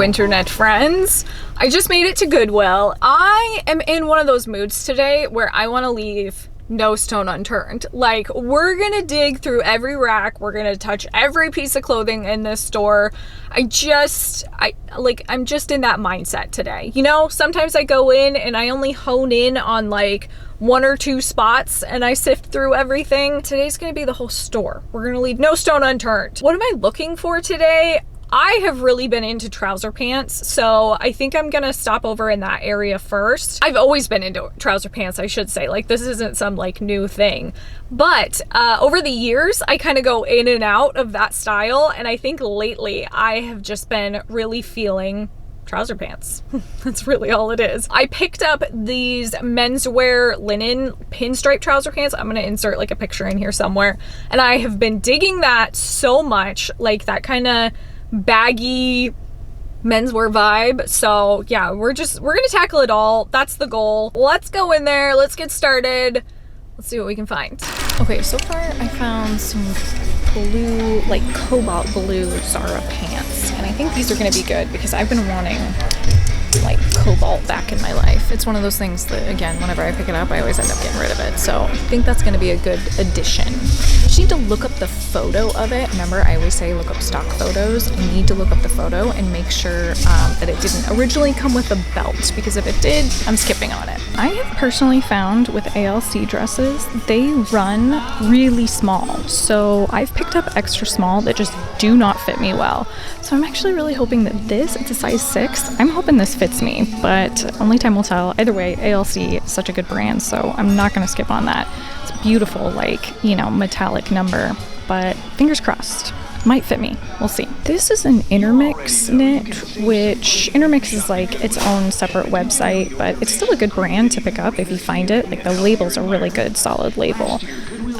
internet friends. I just made it to Goodwill. I am in one of those moods today where I want to leave no stone unturned. Like, we're gonna dig through every rack, we're gonna touch every piece of clothing in this store. I'm just in that mindset today. You know, sometimes I go in and I only hone in on like one or two spots and I sift through everything. Today's gonna be the whole store. We're gonna leave no stone unturned. What am I looking for today? I have really been into trouser pants, so I think I'm gonna stop over in that area first. I've always been into trouser pants, I should say. Like, this isn't some like new thing. But over the years, I kind of go in and out of that style, and I think lately I have just been really feeling trouser pants. That's really all it is. I picked up these menswear linen pinstripe trouser pants. I'm gonna insert like a picture in here somewhere. And I have been digging that so much, like that kind of baggy menswear vibe. So yeah, we're gonna tackle it all. That's the goal. Let's go in there, let's get started, let's see what we can find. Okay, so far I found some blue, like cobalt blue Zara pants, and I think these are gonna be good because I've been wanting like cobalt back in my life. It's one of those things that, again, whenever I pick it up I always end up getting rid of it, so I think that's going to be a good addition. I just need to look up the photo of it. Remember, I always say look up stock photos. I need to look up the photo and make sure that it didn't originally come with a belt, because if it did, I'm skipping on it. I have personally found with ALC dresses, they run really small, so I've picked up extra small that just do not fit me well. So I'm actually really hoping that this, it's a size 6, I'm hoping this fits me, but only time will tell. Either way, ALC is such a good brand, so I'm not going to skip on that. It's beautiful, like, you know, metallic number, but fingers crossed. Might fit me. We'll see. This is an Intermix knit, which Intermix is like its own separate website, but it's still a good brand to pick up if you find it. Like, the label's a really good, solid label.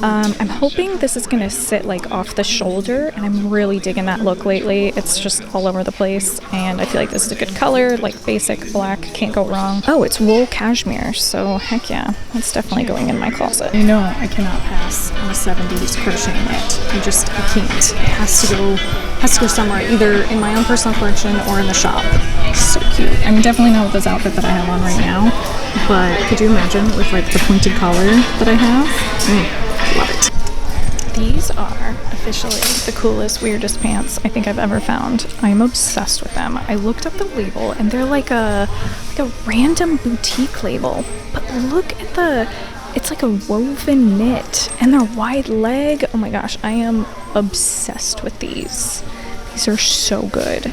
I'm hoping this is gonna sit like off the shoulder, and I'm really digging that look lately. It's just all over the place, and I feel like this is a good color, like basic black, can't go wrong. Oh, it's wool cashmere, so heck yeah, that's definitely going in my closet. You know, I cannot pass on a 70s crochet knit. I can't. It has to go somewhere, either in my own personal collection or in the shop. So cute. I'm definitely not with this outfit that I have on right now, but could you imagine with like the pointed collar that I have? Love it. These are officially the coolest, weirdest pants I think I've ever found. I'm obsessed with them. I looked up the label and they're like a random boutique label. But look at it's like a woven knit and they're wide leg. Oh my gosh, I am obsessed with these. These are so good.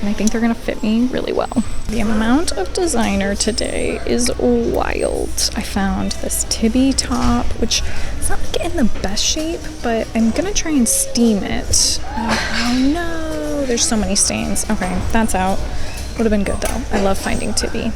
And I think they're gonna fit me really well. The amount of designer today is wild. I found this Tibby top, which is not like in the best shape, but I'm gonna try and steam it. Oh no, there's so many stains. Okay, that's out. Would have been good though. I love finding Tibby.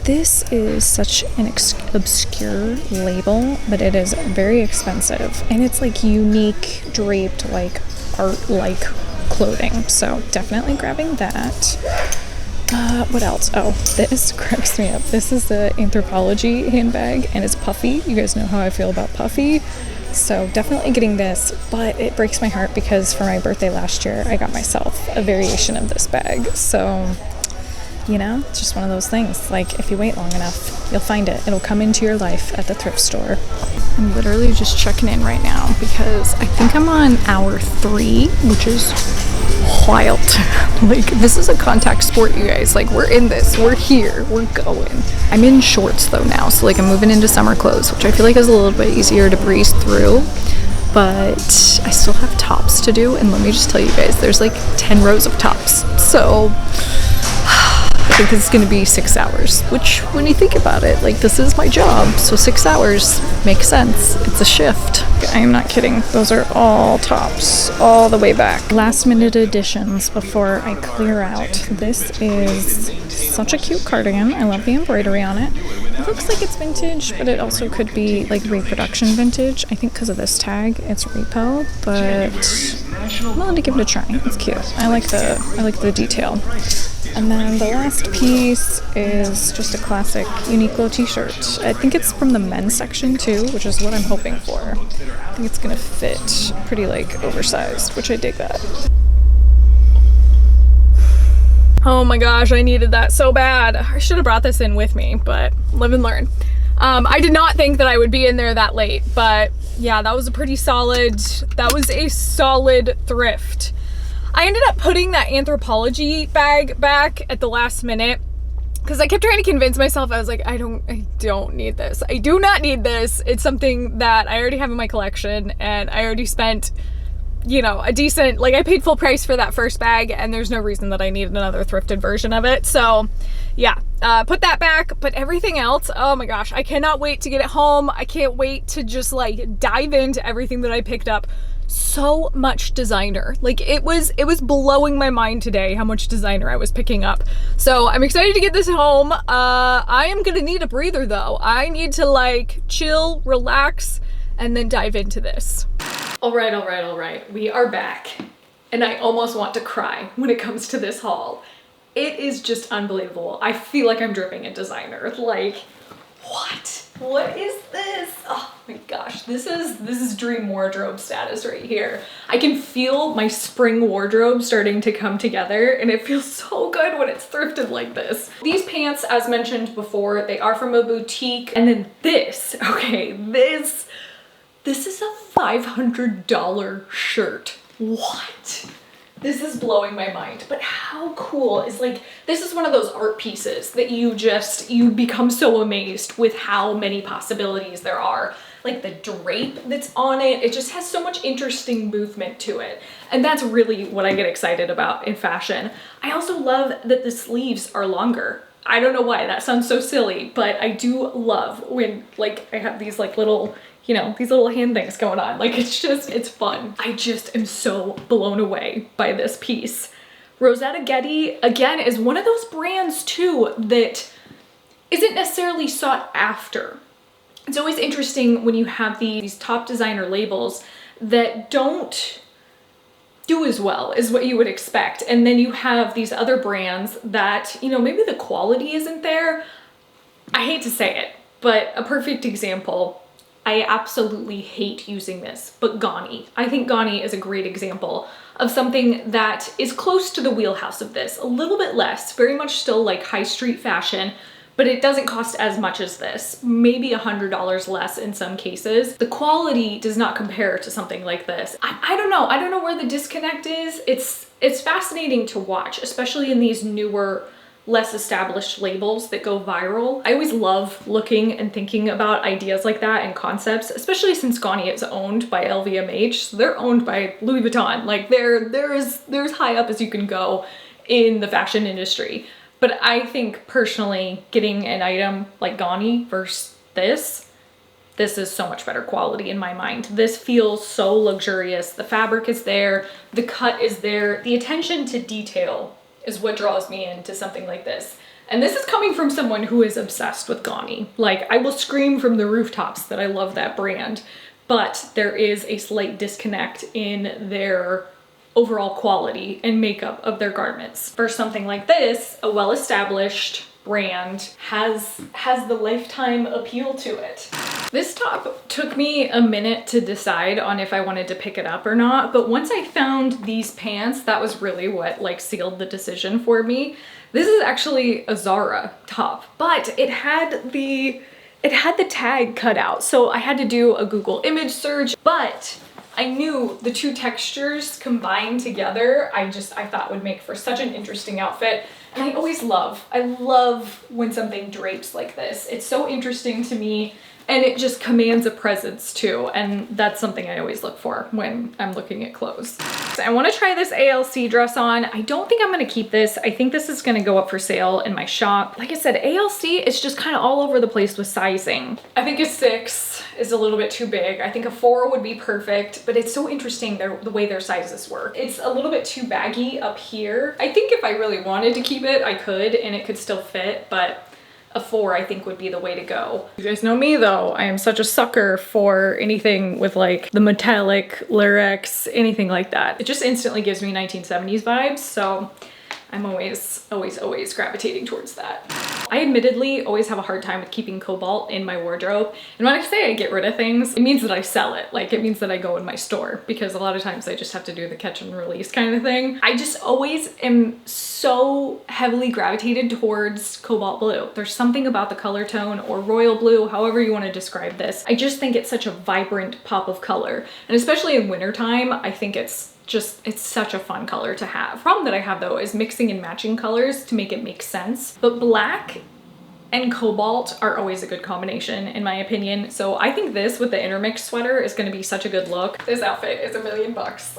This is such an obscure label, but it is very expensive. And it's like unique, draped, like art-like clothing, so definitely grabbing that. What else? Oh, this cracks me up. This is the Anthropology handbag, and it's puffy. You guys know how I feel about puffy, so definitely getting this, but it breaks my heart because for my birthday last year I got myself a variation of this bag, so you know, it's just one of those things. Like, if you wait long enough, you'll find it. It'll come into your life at the thrift store. I'm literally just checking in right now because I think I'm on hour 3, which is wild. Like, this is a contact sport, you guys. Like, we're in this. We're here. We're going. I'm in shorts, though, now. So, like, I'm moving into summer clothes, which I feel like is a little bit easier to breeze through. But I still have tops to do. And let me just tell you guys, there's, like, 10 rows of tops. So I think it's going to be 6 hours, which when you think about it, like, this is my job, so 6 hours makes sense. It's a shift. I am not kidding. Those are all tops, all the way back. Last minute additions before I clear out. This is such a cute cardigan. I love the embroidery on it. It looks like it's vintage, but it also could be like reproduction vintage. I think because of this tag, it's repo, but I'm willing to give it a try. It's cute. I like the detail. And then the last piece is just a classic Uniqlo t-shirt. I think it's from the men's section too, which is what I'm hoping for. I think it's gonna fit. Fit, pretty like oversized, which I dig that. Oh my gosh, I needed that so bad. I should have brought this in with me, but live and learn. I did not think that I would be in there that late, but yeah, that was a solid thrift. I ended up putting that Anthropology bag back at the last minute because I kept trying to convince myself. I was like, I don't need this. I do not need this. It's something that I already have in my collection, and I already spent, you know, a decent, like, I paid full price for that first bag, and there's no reason that I need another thrifted version of it. So yeah, put that back. But everything else, oh my gosh, I cannot wait to get it home. I can't wait to just like dive into everything that I picked up. So much designer. Like, it was blowing my mind today how much designer I was picking up. So I'm excited to get this home. I am gonna need a breather though. I need to like chill, relax, and then dive into this. All right. We are back, and I almost want to cry when it comes to this haul. It is just unbelievable. I feel like I'm dripping in designer. Like, what is this? Oh my gosh, this is dream wardrobe status right here. I can feel my spring wardrobe starting to come together, and it feels so good when it's thrifted like this. These pants, as mentioned before, they are from a boutique. And then this, okay, this is a $500 shirt. What? This is blowing my mind. But how cool is, like, this is one of those art pieces that you become so amazed with how many possibilities there are. Like the drape that's on it, it just has so much interesting movement to it. And that's really what I get excited about in fashion. I also love that the sleeves are longer. I don't know why, that sounds so silly, but I do love when, like, I have these like little, you know, these little hand things going on. Like, it's fun. I just am so blown away by this piece. Rosetta Getty, again, is one of those brands too that isn't necessarily sought after. It's always interesting when you have these top designer labels that don't do as well as what you would expect. And then you have these other brands that, you know, maybe the quality isn't there. I hate to say it, but a perfect example, I absolutely hate using this, but Ganni. I think Ganni is a great example of something that is close to the wheelhouse of this, a little bit less, very much still like high street fashion, but it doesn't cost as much as this, maybe $100 less in some cases. The quality does not compare to something like this. I don't know where the disconnect is. It's fascinating to watch, especially in these newer, less established labels that go viral. I always love looking and thinking about ideas like that and concepts, especially since Ganni is owned by LVMH. So they're owned by Louis Vuitton. Like, they're as high up as you can go in the fashion industry. But I think personally, getting an item like Ganni versus this is so much better quality in my mind. This feels so luxurious. The fabric is there, the cut is there, the attention to detail is what draws me into something like this. And this is coming from someone who is obsessed with Ganni. Like, I will scream from the rooftops that I love that brand, but there is a slight disconnect in their overall quality and makeup of their garments. For something like this, a well-established brand has the lifetime appeal to it. This top took me a minute to decide on if I wanted to pick it up or not, but once I found these pants, that was really what like sealed the decision for me. This is actually a Zara top, but it had the tag cut out, so I had to do a Google image search, but I knew the two textures combined together, I thought would make for such an interesting outfit. And I love when something drapes like this. It's so interesting to me, and it just commands a presence too. And that's something I always look for when I'm looking at clothes. So I want to try this ALC dress on. I don't think I'm going to keep this. I think this is going to go up for sale in my shop. Like I said, ALC is just kind of all over the place with sizing. I think a 6 is a little bit too big. I think a 4 would be perfect, but it's so interesting the way their sizes work. It's a little bit too baggy up here. I think if I really wanted to keep it, I could, and it could still fit, but a 4 I think would be the way to go. You guys know me though, I am such a sucker for anything with like the metallic lyrics, anything like that. It just instantly gives me 1970s vibes, so I'm always gravitating towards that. I admittedly always have a hard time with keeping cobalt in my wardrobe. And when I say I get rid of things, it means that I sell it. Like, it means that I go in my store, because a lot of times I just have to do the catch and release kind of thing. I just always am so heavily gravitated towards cobalt blue. There's something about the color tone, or royal blue, however you want to describe this. I just think it's such a vibrant pop of color. And especially in wintertime, I think it's such a fun color to have. The problem that I have though is mixing and matching colors to make it make sense. But black and cobalt are always a good combination in my opinion. So I think this with the intermix sweater is gonna be such a good look. This outfit is $1 million.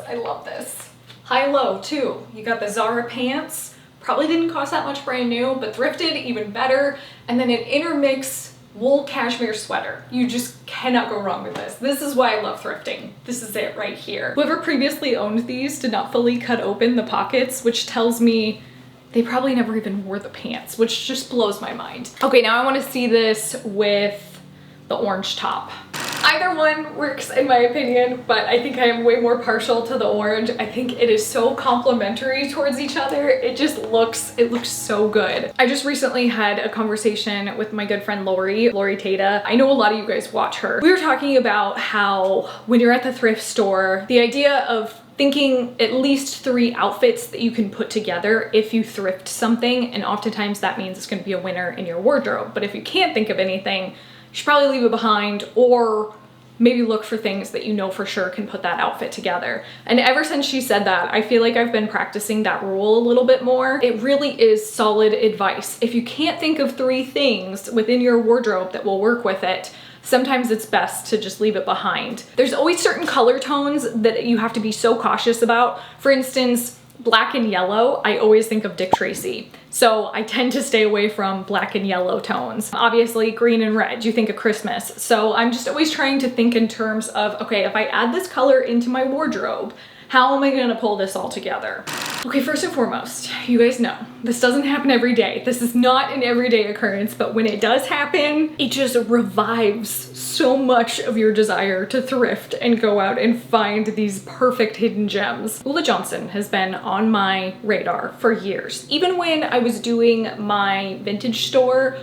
I love this. High-low too. You got the Zara pants. Probably didn't cost that much brand new, but thrifted, even better. And then an intermix wool cashmere sweater. You just cannot go wrong with this. This is why I love thrifting. This is it right here. Whoever previously owned these did not fully cut open the pockets, which tells me they probably never even wore the pants, which just blows my mind. Okay, now I want to see this with the orange top. Either one works in my opinion, but I think I am way more partial to the orange. I think it is so complementary towards each other. It looks so good. I just recently had a conversation with my good friend Lori Tata. I know a lot of you guys watch her. We were talking about how when you're at the thrift store, the idea of thinking at least 3 outfits that you can put together if you thrift something, and oftentimes that means it's going to be a winner in your wardrobe. But if you can't think of anything, you should probably leave it behind, or maybe look for things that you know for sure can put that outfit together. And ever since she said that, I feel like I've been practicing that rule a little bit more. It really is solid advice. If you can't think of 3 things within your wardrobe that will work with it, sometimes it's best to just leave it behind. There's always certain color tones that you have to be so cautious about. For instance, black and yellow, I always think of Dick Tracy. So I tend to stay away from black and yellow tones. Obviously, green and red, you think of Christmas. So I'm just always trying to think in terms of, okay, if I add this color into my wardrobe, how am I gonna pull this all together? Okay, first and foremost, you guys know, this doesn't happen every day. This is not an everyday occurrence, but when it does happen, it just revives so much of your desire to thrift and go out and find these perfect hidden gems. Ulla Johnson has been on my radar for years. Even when I was doing my vintage store,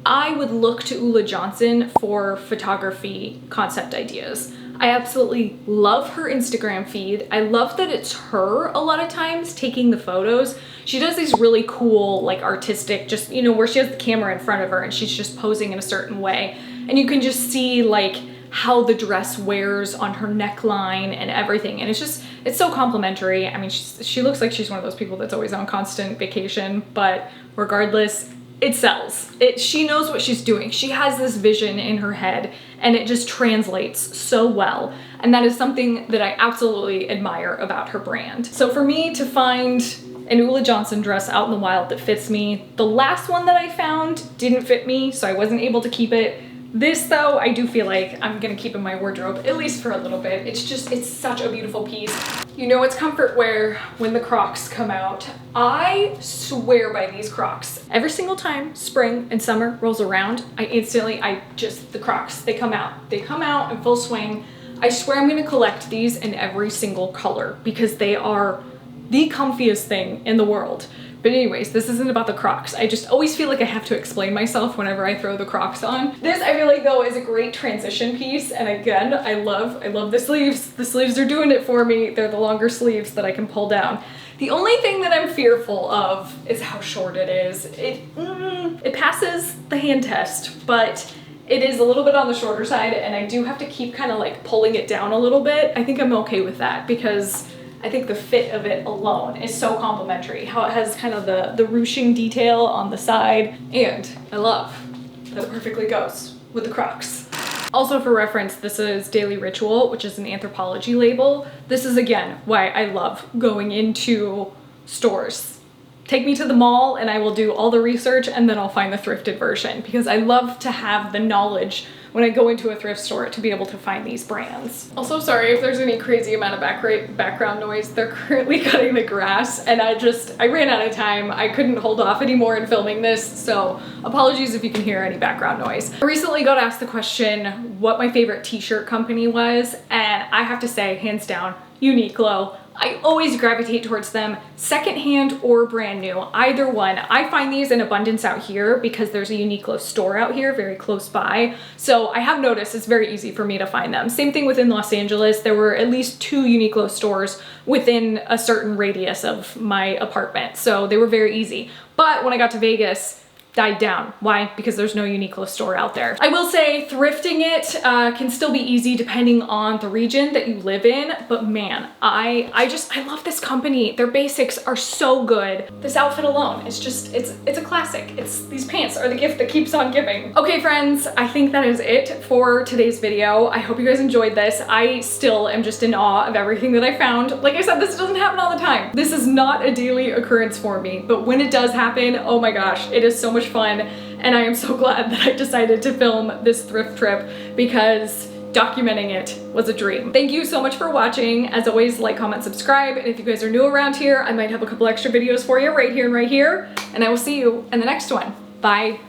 I would look to Ulla Johnson for photography concept ideas. I absolutely love her Instagram feed. I love that it's her a lot of times taking the photos. She does these really cool, like artistic, just, you know, where she has the camera in front of her and she's just posing in a certain way. And you can just see like how the dress wears on her neckline and everything. And it's so complimentary. I mean, she looks like she's one of those people that's always on constant vacation, but regardless, it sells. She knows what she's doing. She has this vision in her head and it just translates so well. And that is something that I absolutely admire about her brand. So for me to find an Ulla Johnson dress out in the wild that fits me, the last one that I found didn't fit me, so I wasn't able to keep it. This though, I do feel like I'm gonna keep in my wardrobe, at least for a little bit. It's such a beautiful piece. You know it's comfort wear when the Crocs come out. I swear by these Crocs. Every single time spring and summer rolls around, the Crocs, they come out. They come out in full swing. I swear I'm gonna collect these in every single color because they are the comfiest thing in the world. But anyways, this isn't about the Crocs. I just always feel like I have to explain myself whenever I throw the Crocs on. This, I feel like though, is a great transition piece. And again, I love the sleeves. The sleeves are doing it for me. They're the longer sleeves that I can pull down. The only thing that I'm fearful of is how short it is. It passes the hand test, but it is a little bit on the shorter side and I do have to keep kind of like pulling it down a little bit. I think I'm okay with that because I think the fit of it alone is so complimentary. How it has kind of the ruching detail on the side, and I love that it perfectly goes with the Crocs. Also for reference, this is Daily Ritual, which is an Anthropologie label. This is again why I love going into stores. Take me to the mall and I will do all the research and then I'll find the thrifted version because I love to have the knowledge when I go into a thrift store to be able to find these brands. Also, sorry if there's any crazy amount of background noise. They're currently cutting the grass and I ran out of time. I couldn't hold off anymore in filming this, so apologies if you can hear any background noise. I recently got asked the question what my favorite t-shirt company was, and I have to say, hands down, Uniqlo. I always gravitate towards them, secondhand or brand new, either one. I find these in abundance out here because there's a Uniqlo store out here very close by. So I have noticed it's very easy for me to find them. Same thing within Los Angeles. There were at least 2 Uniqlo stores within a certain radius of my apartment. So they were very easy. But when I got to Vegas, died down. Why? Because there's no Uniqlo store out there. I will say thrifting it can still be easy depending on the region that you live in, but man, I love this company. Their basics are so good. This outfit alone is just, it's a classic. These pants are the gift that keeps on giving. Okay friends, I think that is it for today's video. I hope you guys enjoyed this. I still am just in awe of everything that I found. Like I said, this doesn't happen all the time. This is not a daily occurrence for me, but when it does happen, oh my gosh, it is so much fun, and I am so glad that I decided to film this thrift trip because documenting it was a dream. Thank you so much for watching. As always, like, comment, subscribe, and if you guys are new around here, I might have a couple extra videos for you right here and right here, and I will see you in the next one. Bye.